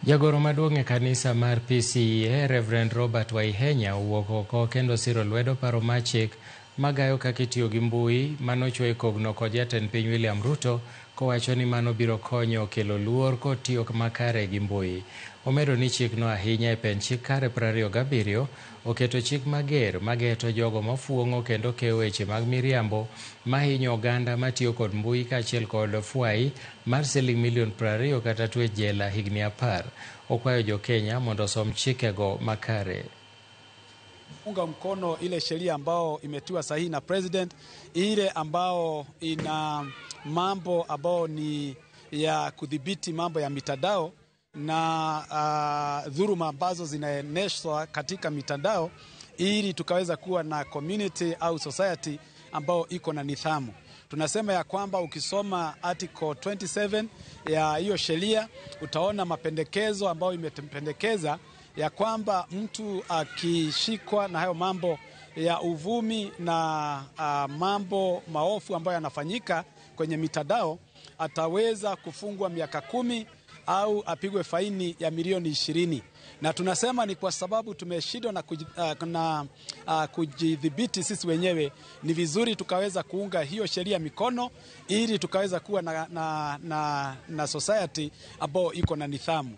Jagoro maduong' e kanisa mar PCEA, Reverend Robert Waihenya, owuok oko kendo siro lwedo paro mar chik magayo kaka itiyo gi mbui manochwo e kogno kod jatend piny William Ruto, kowacho ni mano biro konyo kelo luor kod tiyo makare gi mbui. Omedo ni chikno ahinya e pend chik kare 27 oketo chik mager mageto jogo mafuong'o kendo keyo weche mag miriambo mahinyo oganda matiyo kod mbui kaachiel kod fwai mar siling milion 20 kata twech jela higni 10. Okwayo jo Kenya mondo osom chikego makare. Unga mkono ile sheria ambao imetiwa sahihi na president, ile ambao ina mambo ambao ni ya kudhibiti mambo ya mitandao na dhuluma ambazo zinaeneshwa katika mitandao, ili tukaweza kuwa na community au society ambao iko na nidhamu. Tunasema ya kwamba ukisoma article 27 ya hiyo sheria utaona mapendekezo ambao imependekeza ya kwamba mtu akishikwa na hayo mambo ya uvumi na mambo maofu ambayo yanafanyika kwenye mitandao ataweza kufungwa miaka 10 au apigwe faini ya milioni 20. Na tunasema ni kwa sababu tumeshindwa na kujidhibiti sisi wenyewe, ni vizuri tukaweza kuunga hiyo sheria mikono ili tukaweza kuwa na society ambao iko na nidhamu.